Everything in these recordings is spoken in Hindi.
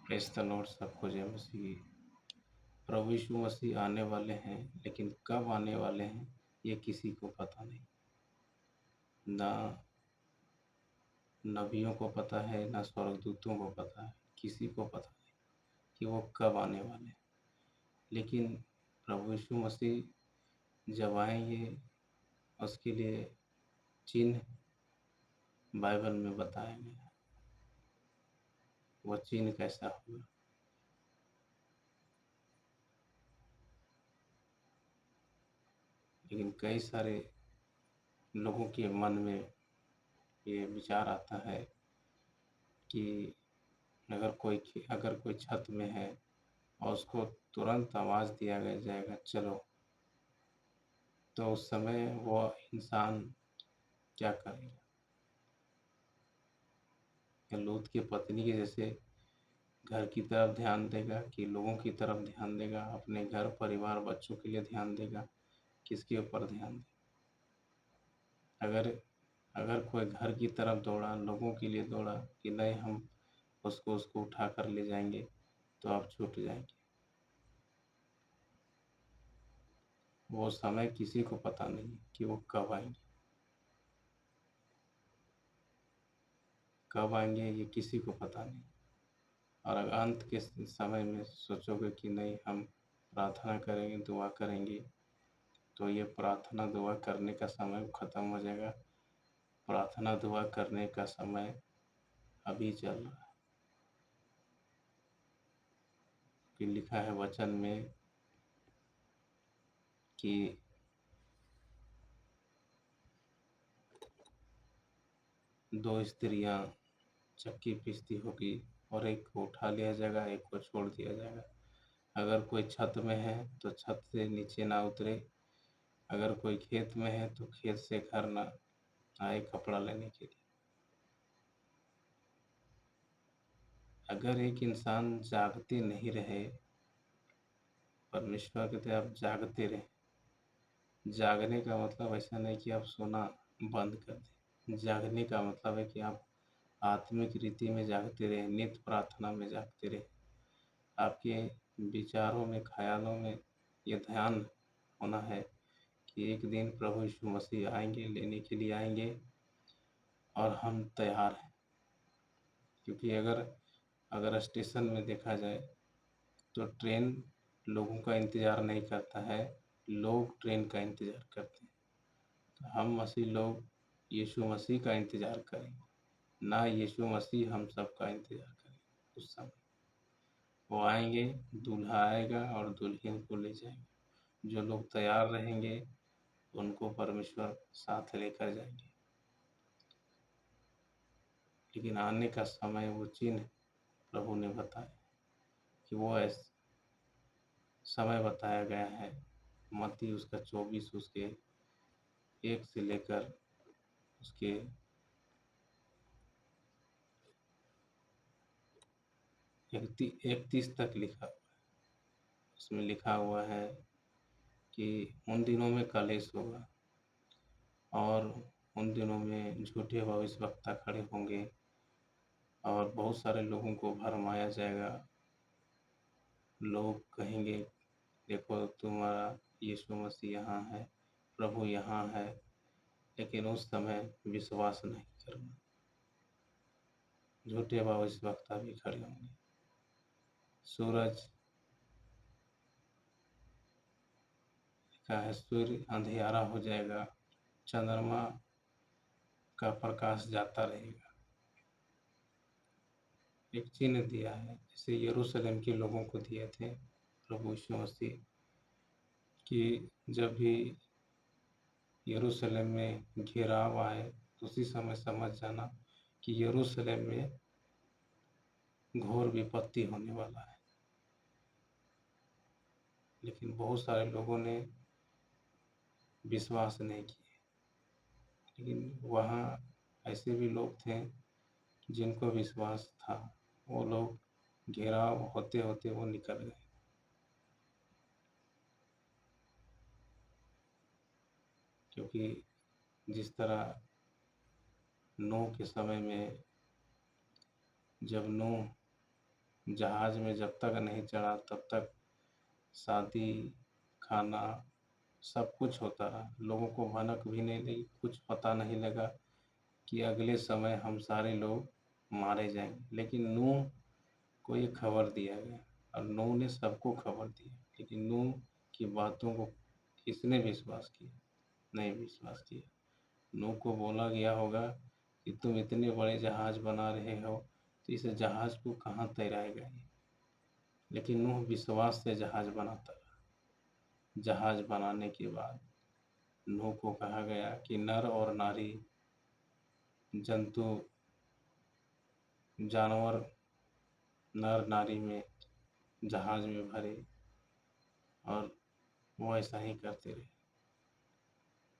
प्रेज़ द लॉर्ड, सबको जय मसीह। प्रभु यीशु मसीह आने वाले हैं, लेकिन कब आने वाले हैं ये किसी को पता नहीं। ना नबियों को पता है, ना स्वर्गदूतों को पता है, किसी को पता नहीं कि वो कब आने वाले हैं। लेकिन प्रभु यीशु मसीह जब आएंगे, उसके लिए चिन्ह बाइबल में बताया गया है। वो चिन्ह कैसा होगा? लेकिन कई सारे लोगों के मन में ये विचार आता है कि अगर कोई छत में है और उसको तुरंत आवाज़ दिया गया जाएगा चलो, तो उस समय वो इंसान क्या करेगा? या लूत की पत्नी के जैसे घर की तरफ ध्यान देगा कि लोगों की तरफ ध्यान देगा, अपने घर परिवार बच्चों के लिए ध्यान देगा, किसके ऊपर ध्यान देगा? अगर अगर कोई घर की तरफ दौड़ा, लोगों के लिए दौड़ा कि नहीं हम उसको उसको उठा कर ले जाएंगे, तो आप छूट जाएंगे। वो समय किसी को पता नहीं कि वो कब आएंगे ये किसी को पता नहीं। और अगर अंत के समय में सोचोगे कि नहीं हम प्रार्थना करेंगे, दुआ करेंगे, तो ये प्रार्थना दुआ करने का समय ख़त्म हो जाएगा। प्रार्थना दुआ करने का समय अभी चल रहा है। कि लिखा है वचन में कि दो स्त्रियां चक्की पीसती होगी और एक को उठा लिया जाएगा, एक को छोड़ दिया जाएगा। अगर कोई छत में है तो छत से नीचे ना उतरे, अगर कोई खेत में है तो खेत से घर ना आए कपड़ा लेने के लिए। अगर एक इंसान जागते नहीं रहे, परमेश्वर कहते आप जागते रहे। जागने का मतलब ऐसा नहीं कि आप सोना बंद कर दें। जागने का मतलब है कि आप आत्मिक रीति में जागते रहे, नित्य प्रार्थना में जागते रहे। आपके विचारों में, ख्यालों में ये ध्यान होना है कि एक दिन प्रभु यीशु मसीह आएंगे, लेने के लिए आएंगे और हम तैयार हैं। क्योंकि अगर अगर स्टेशन में देखा जाए तो ट्रेन लोगों का इंतज़ार नहीं करता है, लोग ट्रेन का इंतज़ार करते हैं। तो हम मसीह लोग यीशु मसीह का इंतज़ार करेंगे, ना यीशु मसीह हम सब का इंतज़ार करेंगे। उस समय वो आएंगे, दूल्हा आएगा और दुल्हन को ले जाएंगे। जो लोग तैयार रहेंगे उनको परमेश्वर साथ लेकर जाएंगे। लेकिन आने का समय वो चिन्ह प्रभु ने बताया कि वो ऐसा समय बताया गया है। मत्ती उसका 24 उसके 1 से लेकर उसके 31 तक लिखा हुआ है। उसमें लिखा हुआ है कि उन दिनों में कलेश होगा और उन दिनों में झूठे भविष्यवक्ता खड़े होंगे और बहुत सारे लोगों को भरमाया जाएगा। लोग कहेंगे देखो तुम्हारा यीशु मसीह यहाँ है, प्रभु यहाँ है, लेकिन उस समय विश्वास नहीं करना। झूठे भविष्यवक्ता भी खड़े होंगे। सूरज का है, सूर्य अंधियारा हो जाएगा, चंद्रमा का प्रकाश जाता रहेगा। एक चिन्ह दिया है जैसे यरूशलेम के लोगों को दिए थे प्रभु यीशु मसीह कि जब भी यरूशलेम में घेराव आए तो उसी समय समझ जाना कि यरूशलेम में घोर विपत्ति होने वाला है। लेकिन बहुत सारे लोगों ने विश्वास नहीं किए। लेकिन वहाँ ऐसे भी लोग थे जिनको विश्वास था। वो लोग घेराव होते होते वो निकल गए। क्योंकि जिस तरह नूह के समय में जब नूह जहाज में जब तक नहीं चढ़ा तब तक शादी, खाना, सब कुछ होता रहा। लोगों को भनक भी नहीं लगी, कुछ पता नहीं लगा कि अगले समय हम सारे लोग मारे जाएंगे। लेकिन नूह को ये खबर दिया गया और नूह ने सबको खबर दी, लेकिन नूह की बातों को किसने विश्वास किया? नहीं विश्वास किया। नूह को बोला गया होगा कि तुम इतने बड़े जहाज बना रहे हो, तो इस जहाज को कहाँ तैराएगा ये? लेकिन नूह विश्वास से जहाज बनाता रहा। जहाज बनाने के बाद नूह को कहा गया कि नर और नारी, जंतु, जानवर नर नारी में जहाज में भरे, और वो ऐसा ही करते रहे।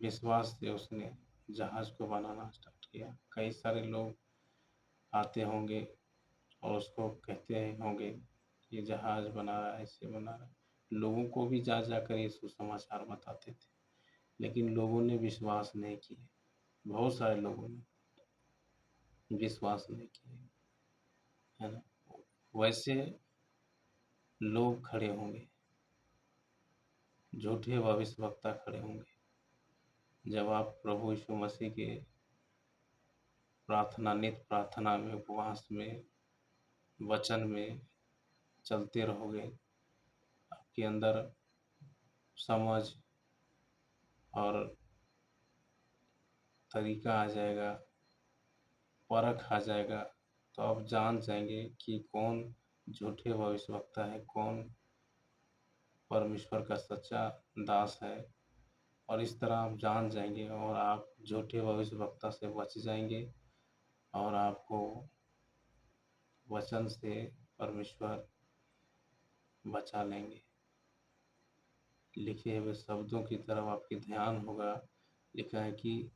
विश्वास से उसने जहाज को बनाना स्टार्ट किया। कई सारे लोग आते होंगे और उसको कहते होंगे ये जहाज बना रहा है, ऐसे बना रहा है। लोगों को भी जा जाकर ये सुसमाचार बताते थे, लेकिन लोगों ने विश्वास नहीं किए। बहुत सारे लोगों ने विश्वास नहीं किए, है ना। वैसे लोग खड़े होंगे, झूठे भविष्यवक्ता खड़े होंगे। जब आप प्रभु यीशु मसीह के प्रार्थना, नित्य प्रार्थना में, उपवास में, वचन में चलते रहोगे, आपके अंदर समझ और तरीका आ जाएगा, परख आ जाएगा, तो आप जान जाएंगे कि कौन झूठे भविष्यवक्ता है, कौन परमेश्वर का सच्चा दास है। और इस तरह आप जान जाएंगे और आप झूठे भविष्यवक्ता से बच जाएंगे और आपको वचन से परमेश्वर बचा लेंगे। लिखे हुए शब्दों की तरफ आपकी ध्यान होगा। लिखा है कि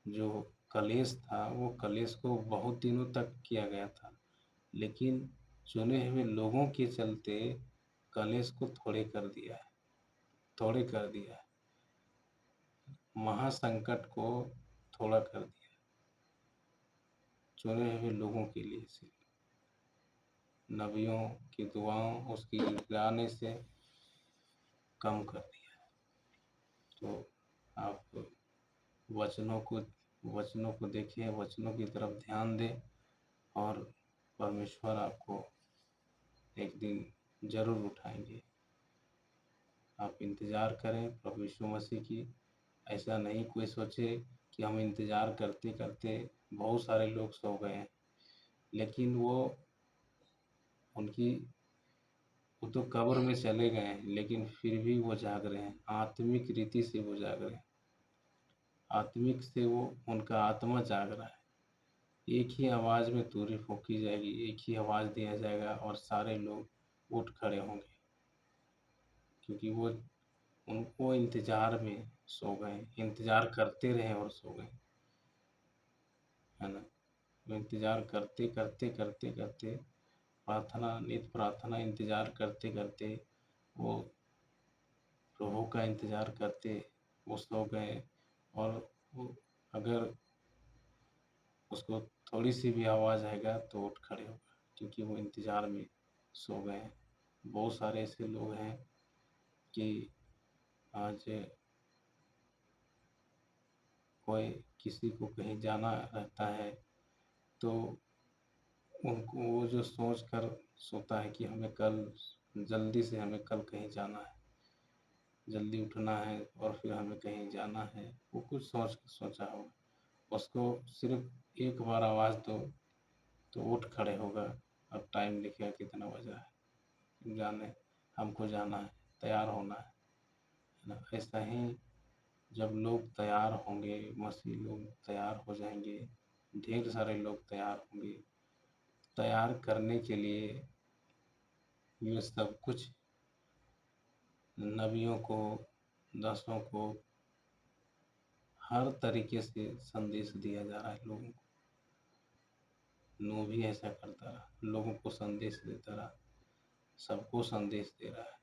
जो कलेश था वो कलेश को बहुत दिनों तक किया गया था, लेकिन चुने हुए लोगों के चलते कलेश को थोड़े कर दिया है, थोड़े कर दिया है। महासंकट को थोड़ा कर दिया, चुने हुए लोगों के लिए सिर्फ नबियों की दुआओं, उसकी गिराने से कम कर दिया। तो आप वचनों को देखें, वचनों की तरफ ध्यान दें, और परमेश्वर आपको एक दिन जरूर उठाएंगे। आप इंतज़ार करें प्रभु यीशु मसीह की। ऐसा नहीं कोई सोचे कि हम इंतज़ार करते करते बहुत सारे लोग सो गए हैं, लेकिन उनकी वो तो कब्र में चले गए हैं, लेकिन फिर भी वो जाग रहे हैं। आत्मिक रीति से वो जाग रहे हैं, आत्मिक से वो, उनका आत्मा जाग रहा है। एक ही आवाज़ में तुरही फूंकी जाएगी, एक ही आवाज़ दिया जाएगा और सारे लोग उठ खड़े होंगे, क्योंकि वो उनको इंतज़ार में सो गए, इंतज़ार करते रहे और सो गए, है ना। वो इंतज़ार करते करते करते करते, प्रार्थना, नित्य प्रार्थना, इंतज़ार करते करते वो प्रभु का इंतज़ार करते वो सो गए। और वो अगर उसको थोड़ी सी भी आवाज़ आएगा तो उठ खड़े होगा, क्योंकि वो इंतज़ार में सो गए हैं। बहुत सारे ऐसे लोग हैं कि आज कोई किसी को कहीं जाना रहता है तो उनको वो जो सोच कर सोता है कि हमें कल जल्दी से, हमें कल कहीं जाना है, जल्दी उठना है और फिर हमें कहीं जाना है, वो कुछ सोचा होगा। उसको सिर्फ एक बार आवाज़ दो तो उठ खड़े होगा। अब टाइम लिखेगा कितना बजा है, जाने, हमको जाना है, तैयार होना है ना। ऐसा ही जब लोग तैयार होंगे, मसीह लोग तैयार हो जाएंगे, ढेर सारे लोग तैयार होंगे। तैयार करने के लिए ये सब कुछ नबियों को, दासों को हर तरीके से संदेश दिया जा रहा है लोगों को। नूह भी ऐसा करता रहा, लोगों को संदेश देता रहा, सबको संदेश दे रहा है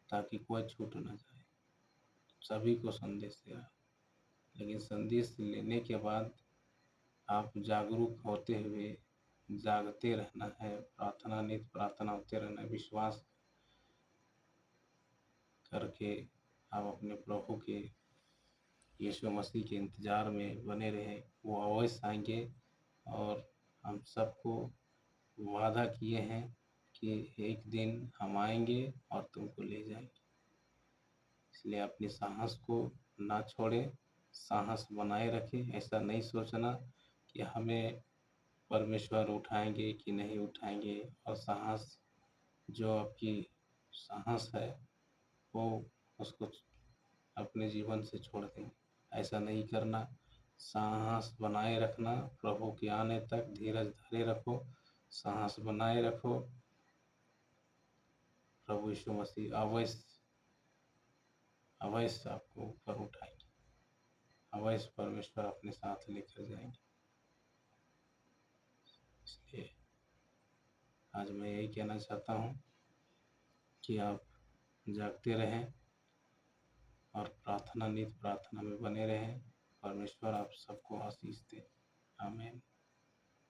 ताकि कोई छूट ना जाए। सभी को संदेश दे रहा है, लेकिन संदेश लेने के बाद आप जागरूक होते हुए जागते रहना है, प्रार्थना नित्य प्रार्थना होते रहना है। विश्वास करके आप अपने प्रभु के यीशु मसीह के इंतज़ार में बने रहें। वो अवश्य आएंगे और हम सबको वादा किए हैं कि एक दिन हम आएंगे और तुमको ले जाएंगे। इसलिए अपने साहस को ना छोड़ें, साहस बनाए रखें। ऐसा नहीं सोचना कि हमें परमेश्वर उठाएंगे कि नहीं उठाएंगे, और साहस जो आपकी साहस है वो उसको अपने जीवन से छोड़ दें। ऐसा नहीं करना, साहस बनाए रखना। प्रभु के आने तक धीरज धरे रखो, साहस बनाए रखो। प्रभु यीशु मसीह अवश्य अवश्य आपको ऊपर उठाएंगे, अवश्य परमेश्वर अपने साथ लेकर जाएंगे। इसलिए आज मैं यही कहना चाहता हूँ कि आप जागते रहें और प्रार्थना नित्य प्रार्थना में बने रहें। परमेश्वर आप सबको आशीष दे। आमीन।